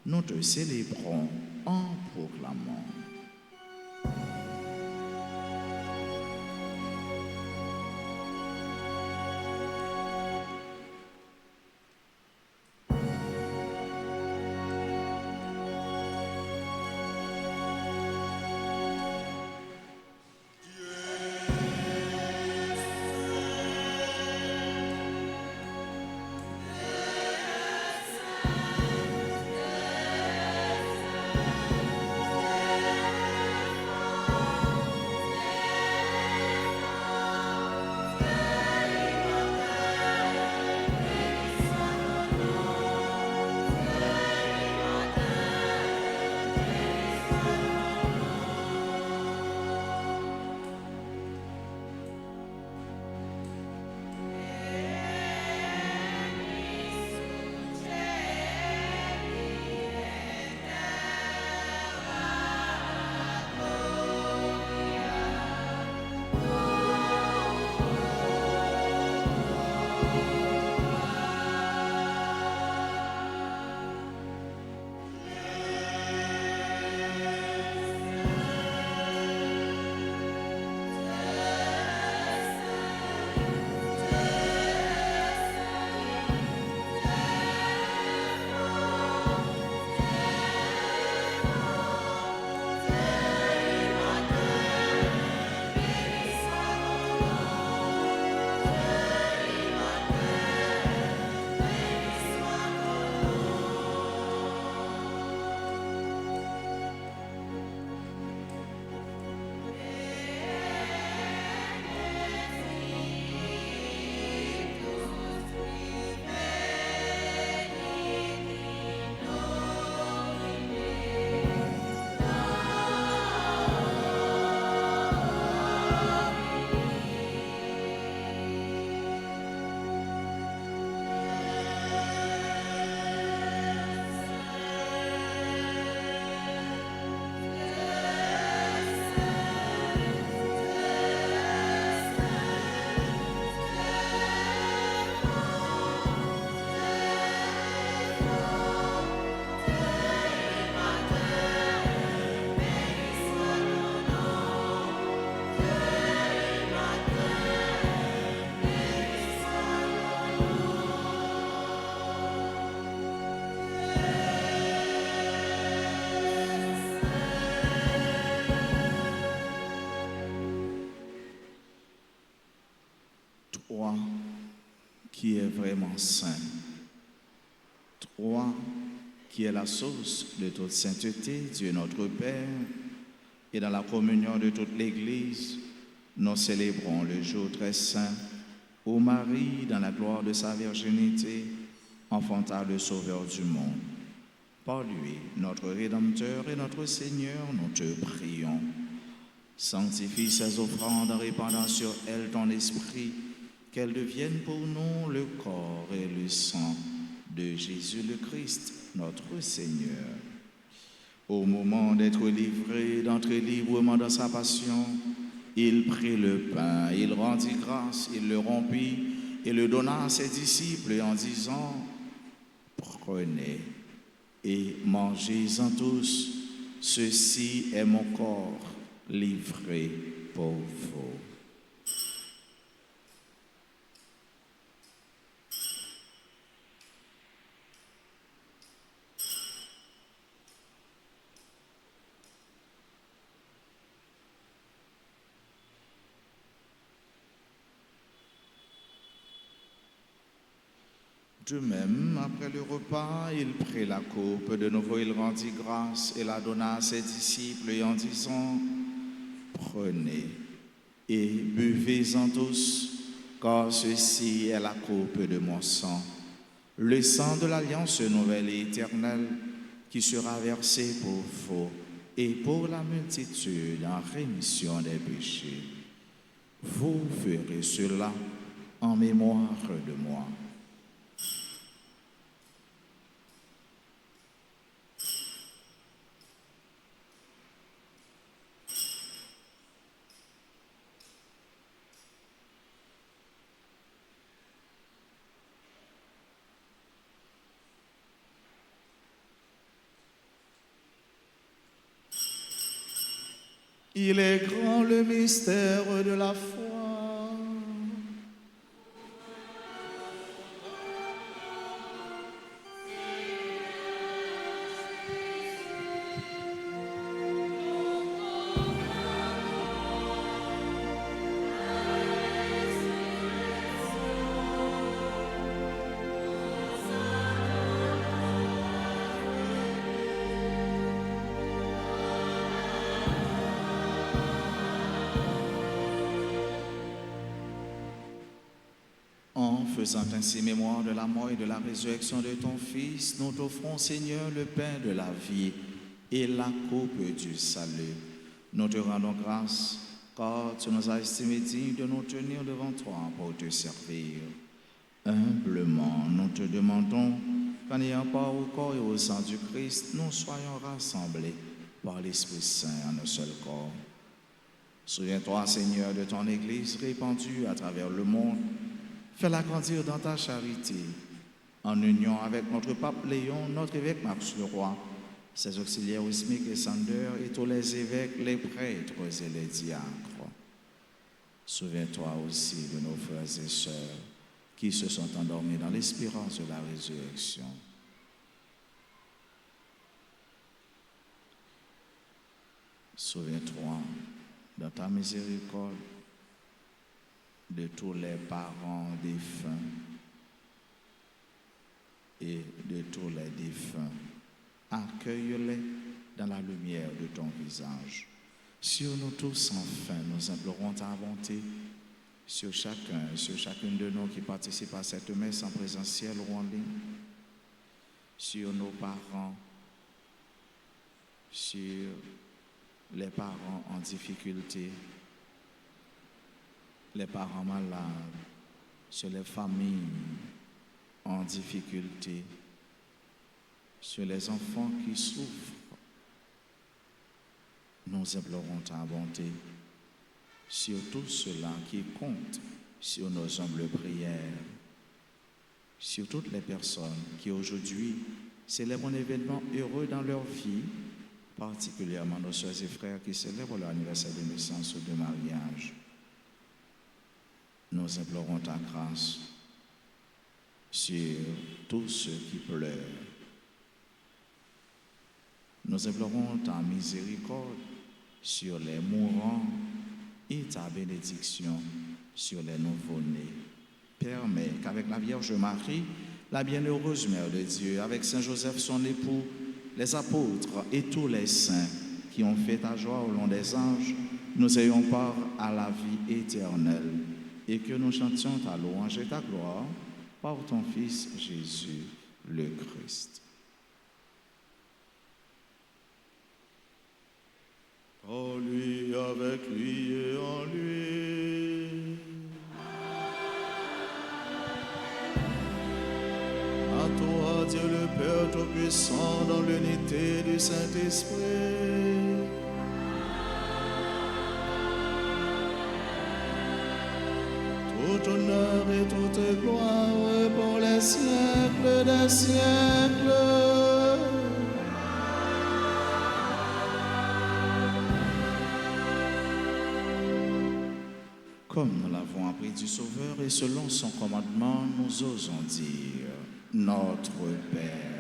nous te célébrons en proclamant. toi qui es vraiment saint, toi qui es la source de toute sainteté, Dieu notre Père, et dans la communion de toute l'Église, nous célébrons le jour très saint où Marie, dans la gloire de sa virginité, enfanta le Sauveur du monde. Par lui, notre Rédempteur et notre Seigneur, nous te prions. Sanctifie ces offrandes en répandant sur elles ton esprit, qu'elles deviennent pour nous le corps et le sang de Jésus le Christ, notre Seigneur. Au moment d'être livré, d'entrer librement dans sa passion, il prit le pain, il rendit grâce, il le rompit et le donna à ses disciples en disant, « Prenez et mangez-en tous, ceci est mon corps livré pour vous. » De même, après le repas, il prit la coupe, de nouveau il rendit grâce et la donna à ses disciples en disant, « Prenez et buvez-en tous, car ceci est la coupe de mon sang, le sang de l'alliance nouvelle et éternelle qui sera versé pour vous et pour la multitude en rémission des péchés. Vous ferez cela en mémoire de moi. » Il est grand le mystère de la foi. En faisant ainsi mémoire de la mort et de la résurrection de ton Fils, nous t'offrons, Seigneur, le pain de la vie et la coupe du salut. Nous te rendons grâce, car tu nous as estimés dignes de nous tenir devant toi pour te servir. Humblement, nous te demandons qu'en ayant part au corps et au sang du Christ, nous soyons rassemblés par l'Esprit Saint en un seul corps. Souviens-toi, Seigneur, de ton Église répandue à travers le monde. Fais-la grandir dans ta charité, en union avec notre pape Léon, notre évêque Max le Roi, ses auxiliaires Wismic et Sander, et tous les évêques, les prêtres et les diacres. Souviens-toi aussi de nos frères et sœurs qui se sont endormis dans l'espérance de la résurrection. Souviens-toi, dans ta miséricorde, de tous les parents défunts et de tous les défunts. Accueille-les dans la lumière de ton visage. Sur nous tous, enfin, nous implorons ta bonté sur chacun et sur chacune de nous qui participent à cette messe en présentiel ou en ligne, sur nos parents, sur les parents en difficulté, les parents malades, sur les familles en difficulté, sur les enfants qui souffrent. Nous implorons ta bonté sur tout cela qui compte sur nos humbles prières, sur toutes les personnes qui aujourd'hui célèbrent un événement heureux dans leur vie, particulièrement nos soeurs et frères qui célèbrent leur anniversaire de naissance ou de mariage. Nous implorons ta grâce sur tous ceux qui pleurent. Nous implorons ta miséricorde sur les mourants et ta bénédiction sur les nouveau-nés. permet qu'avec la Vierge Marie, la bienheureuse Mère de Dieu, avec Saint Joseph son époux, les apôtres et tous les saints qui ont fait ta joie au long des anges, nous ayons part à la vie éternelle et que nous chantions ta louange et ta gloire par ton Fils Jésus le Christ. En lui, avec lui et en lui. À toi, Dieu le Père Tout-Puissant, dans l'unité du Saint-Esprit. Tout honneur et toute gloire pour les siècles des siècles. Comme nous l'avons appris du Sauveur et selon son commandement, nous osons dire, Notre Père.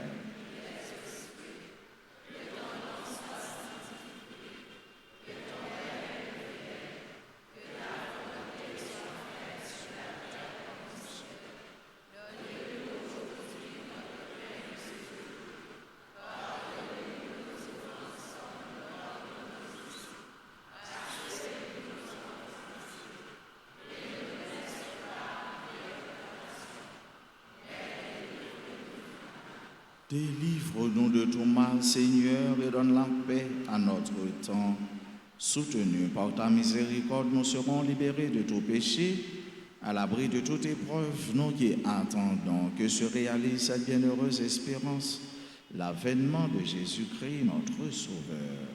Délivre-nous de tout mal, Seigneur, et donne la paix à notre temps. Soutenus par ta miséricorde, nous serons libérés de tout péché, à l'abri de toute épreuve, nous qui attendons que se réalise cette bienheureuse espérance, l'avènement de Jésus-Christ, notre Sauveur.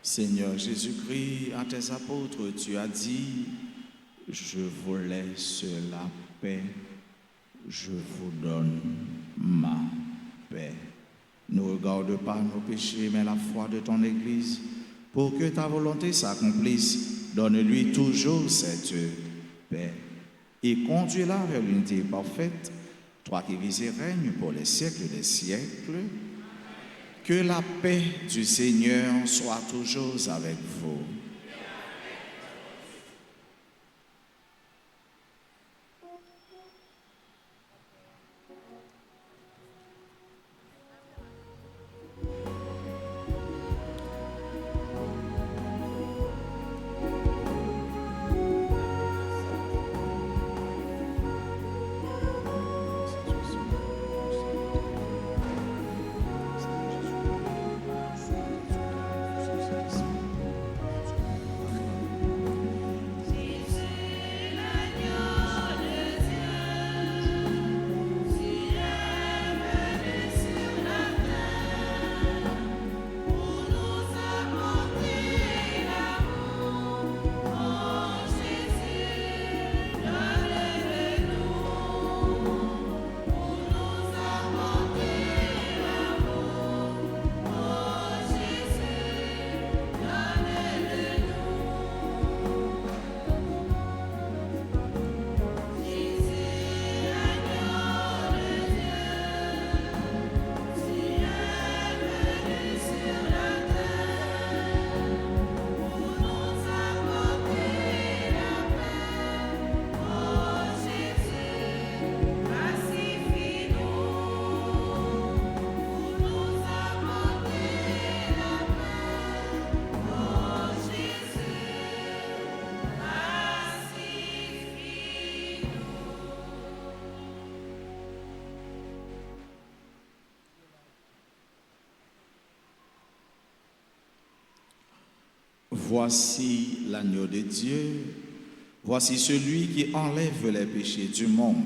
Seigneur Jésus-Christ, à tes apôtres, tu as dit, je vous laisse la paix, je vous donne ma paix. Ne regarde pas nos péchés, mais la foi de ton Église, pour que ta volonté s'accomplisse. Donne-lui toujours cette paix et conduis-la vers l'unité parfaite, toi qui vis et règnes pour les siècles des siècles. Que la paix du Seigneur soit toujours avec vous. Voici l'agneau de Dieu, voici celui qui enlève les péchés du monde.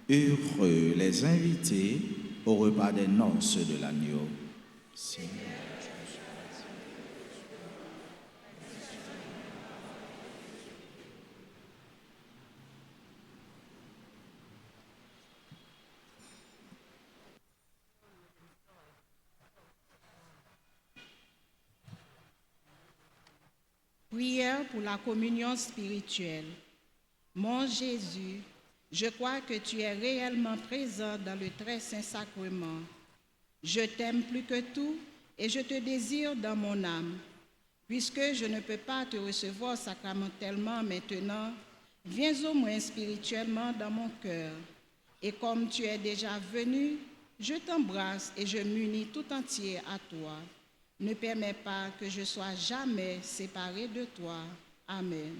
Heureux les invités au repas des noces de l'agneau. Seigneur. Prière pour la communion spirituelle. Mon Jésus, je crois que tu es réellement présent dans le très saint sacrement. Je t'aime plus que tout et je te désire dans mon âme. Puisque je ne peux pas te recevoir sacramentellement maintenant, viens au moins spirituellement dans mon cœur. Et comme tu es déjà venu, je t'embrasse et je m'unis tout entier à toi. Ne permets pas que je sois jamais séparé de toi. Amen.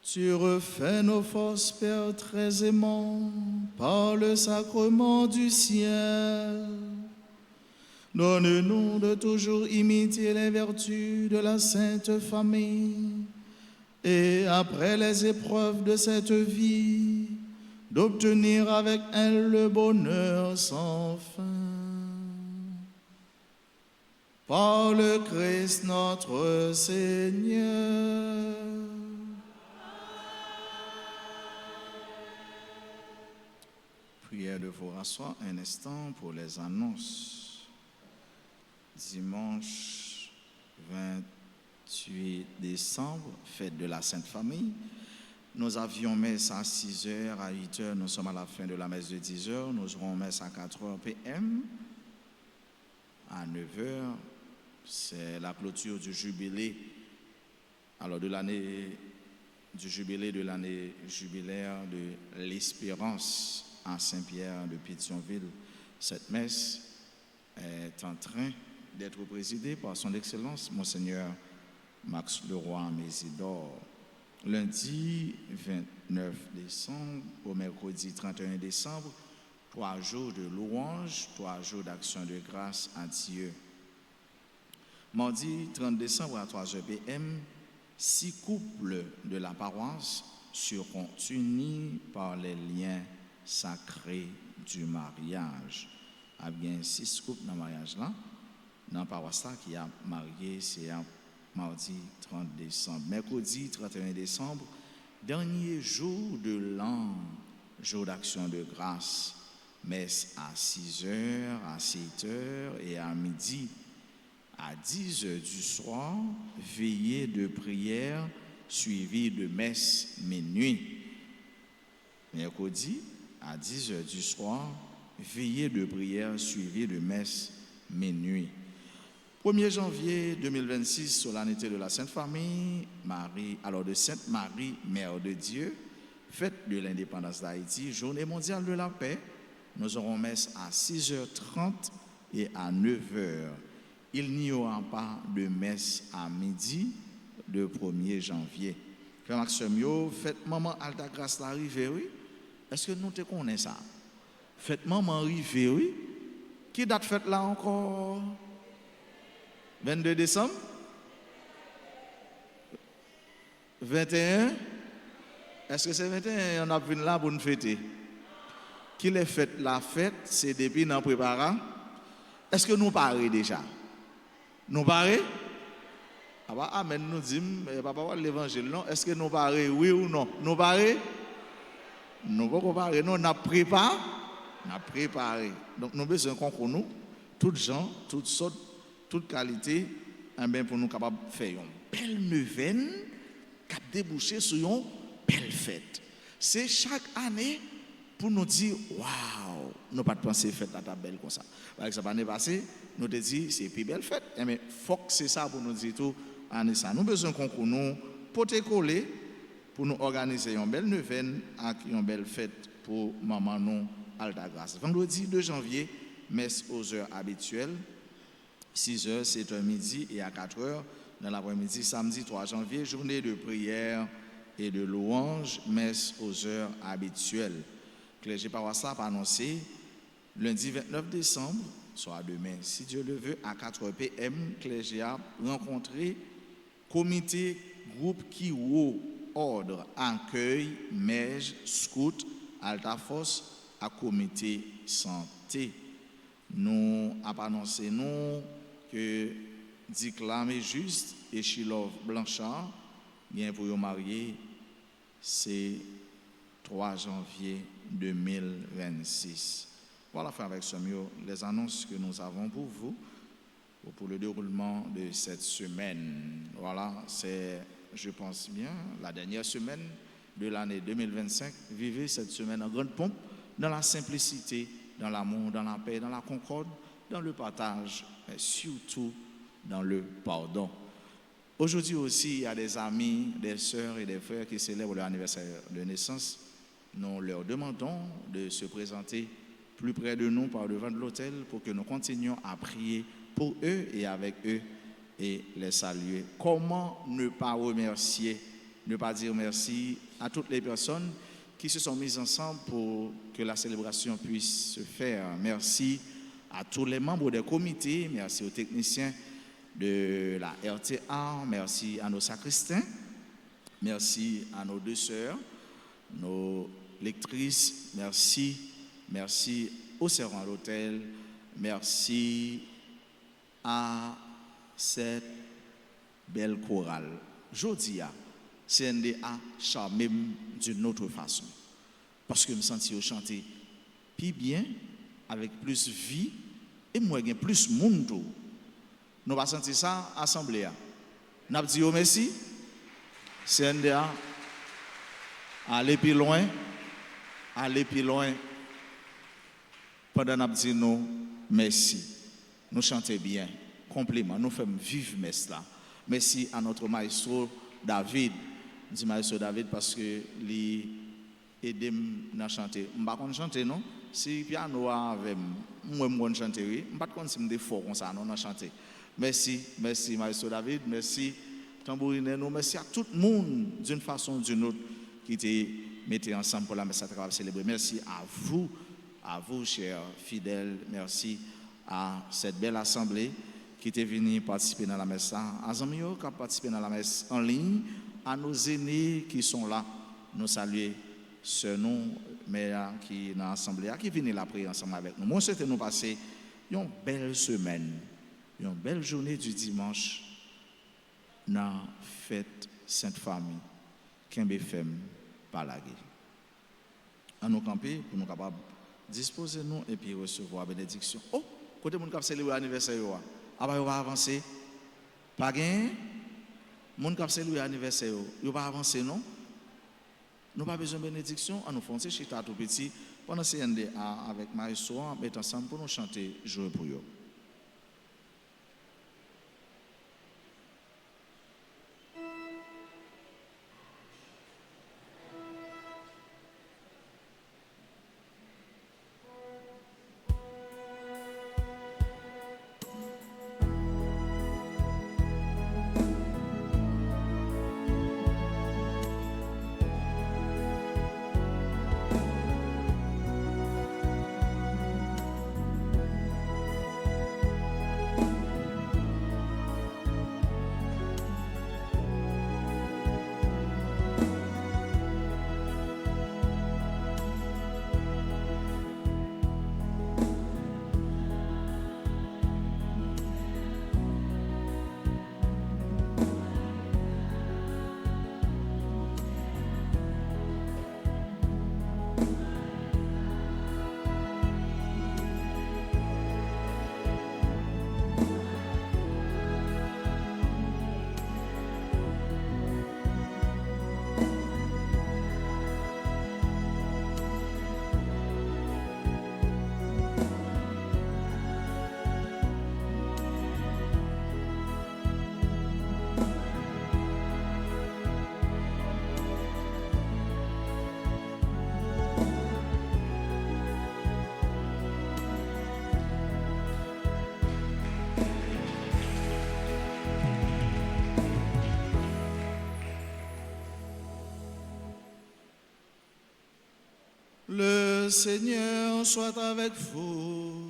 Tu refais nos forces, Père très aimant, par le sacrement du ciel. Donne-nous de toujours imiter les vertus de la Sainte Famille et après les épreuves de cette vie, d'obtenir avec elle le bonheur sans fin. Par le Christ notre Seigneur. Prière de vous rasseoir un instant pour les annonces. Dimanche 28 décembre, fête de la Sainte Famille. Nous avions messe à 6h, à 8h, nous sommes à la fin de la messe de 10h. Nous aurons messe à 4h p.m. À 9h, c'est la clôture du jubilé. Alors du jubilé de l'année jubilaire de l'Espérance à Saint-Pierre de Pétionville. Cette messe est en train d'être présidée par son Excellence, Monseigneur Max Leroy Mésidor. Lundi 29 décembre au mercredi 31 décembre, 3 jours de louange, 3 jours d'action de grâce à Dieu. Mardi 30 décembre à 3h p.m., 6 couples de la paroisse seront unis par les liens sacrés du mariage. Il y a bien 6 couples dans le mariage là. Dans la paroisse là qui a marié, c'est mardi 30 décembre. Mercredi 31 décembre, dernier jour de l'an, jour d'action de grâce. Messe à 6h, à 7h et à midi. À 10h du soir, veillée de prière suivie de messe minuit. Mercredi, à 10h du soir, veillée de prière suivie de messe minuit. 1er janvier 2026, solennité de la Sainte Famille, de Sainte Marie, Mère de Dieu, fête de l'indépendance d'Haïti, journée mondiale de la paix. Nous aurons messe à 6h30 et à 9h. Il n'y aura pas de messe à midi le 1er janvier. Frère Maxime, fête maman Alta Grâce l'arrivée, oui? Est-ce que nous te connaissons ça? Fête maman arrivée, oui? Qui date fête là encore? 22 décembre? 21? Est-ce que c'est 21? On a venu là pour nous fêter. Qui les fête la fête, c'est depuis nous préparons. Est-ce que nous parlons déjà? Nous parlons? Ah bah, amen, nous disons, papa, l'évangile, non? Est-ce que nous parlons, oui ou non? Nous parlons? Nous ne pouvons pas parler, nous préparé. On a préparé. Donc nous avons besoin qu'on nous, toutes gens, toutes sortes, toutes qualités, pour nous capables de faire une belle neuvaine qui a débouché sur une belle fête. C'est chaque année pour nous dire, waouh, nous pas de penser fête à ta belle comme ça. Par exemple, l'année passée, nous avons dit, c'est une plus belle fête. Mais il faut que c'est ça pour nous dire tout, année ça. Nous avons besoin qu'on nous porter coller pour nous organiser une belle neuvaine avec une belle fête pour maman nous, Alta Grâce. Vendredi 2 janvier, messe aux heures habituelles. 6h, 7h midi et à 4h dans l'après-midi. Samedi 3 janvier, journée de prière et de louange, messe aux heures habituelles. Clergé paroissial a annoncé lundi 29 décembre, soit demain, si Dieu le veut, à 4h p.m., clergé a rencontré comité, groupe Kiwo, ordre, accueil, mège, scout, Altafos, à comité santé. Nous avons annoncé que Diclam est juste et Chilov Blanchard, bien pour vous marier, c'est 3 janvier 2026. Voilà, frère avec Samuel, les annonces que nous avons pour vous, pour le déroulement de cette semaine. Voilà, c'est, je pense bien, la dernière semaine de l'année 2025. Vivez cette semaine en grande pompe, dans la simplicité, dans l'amour, dans la paix, dans la concorde, dans le partage, mais surtout dans le pardon. Aujourd'hui aussi, il y a des amis, des sœurs et des frères qui célèbrent leur anniversaire de naissance. Nous leur demandons de se présenter plus près de nous par devant de l'autel pour que nous continuions à prier pour eux et avec eux et les saluer. Comment ne pas remercier ne pas dire merci à toutes les personnes qui se sont mises ensemble pour que la célébration puisse se faire. Merci à tous les membres des comités, merci aux techniciens de la RTA, merci à nos sacristains, merci à nos deux sœurs, nos lectrices, merci aux servants d'hôtel, merci à cette belle chorale. Jodia, CNDA charmé d'une autre façon. Parce que je me sens chanter plus bien, avec plus vie, et moi, j'ai plus monde. Nous va sentir ça, assemblée. Nous avons dit merci, CNDA, allez plus loin, pendant nous dit nous merci. Nous chantons bien, compliment, nous faisons vivre messe là. Merci à notre maestro David. Je dis maestro David parce que lui aide à chanter. Je ne vais pas chanter non. Si piano avec moi je chanter oui, je ne vais pas si fort comme ça non chanter. Merci maestro David, merci tambourine nous, merci à tout le monde d'une façon ou d'une autre qui était mis ensemble pour la messe à travers célébrer. Merci à vous chers fidèles, merci à cette belle assemblée qui était venue participer dans la messe, à Zamio qui a participé dans la messe en ligne, à nos aînés qui sont là, nous saluer ce nom, mais qui dans l'assemblée, qui viennent la prier ensemble avec nous. Moi, c'était nous passer une belle semaine, une belle journée du dimanche dans la fête Sainte Famille, Kembefem, Palagé. À nous camper pour nous capables disposer nous et puis recevoir la bénédiction. Oh, côté moun k'ap célébrer l'anniversaire yo, on va avancer. Pas gain, moun k'ap célébrer l'anniversaire yo va avancer non. Nous pas besoin de bénédiction, on nous foncer chita tout petit pendant CNDA avec maestro on met ensemble pour nous chanter jouer pour yo. Le Seigneur soit avec vous.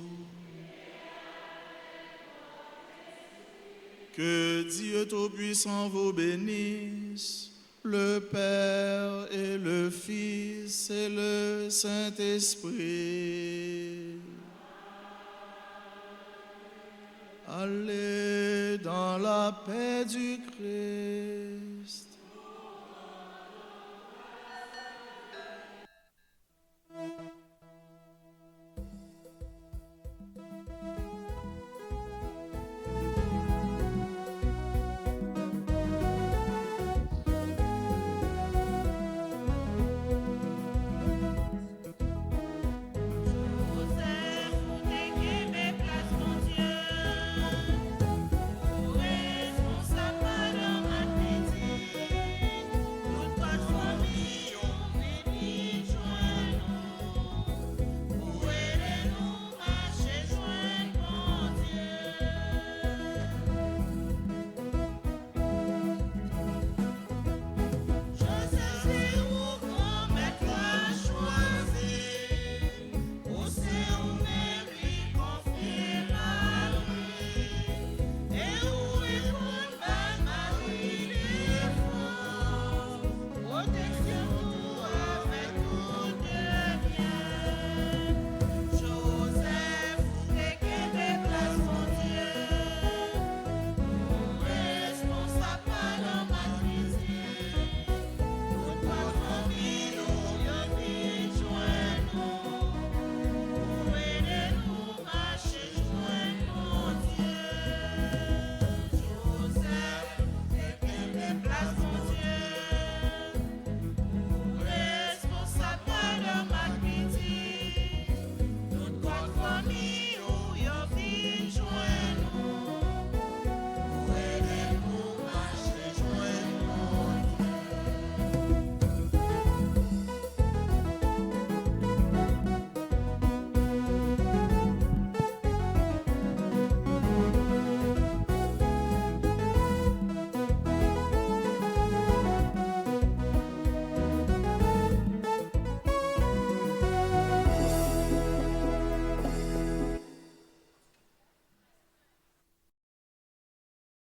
Que Dieu Tout-Puissant vous bénisse, le Père et le Fils et le Saint-Esprit. Allez dans la paix du Christ.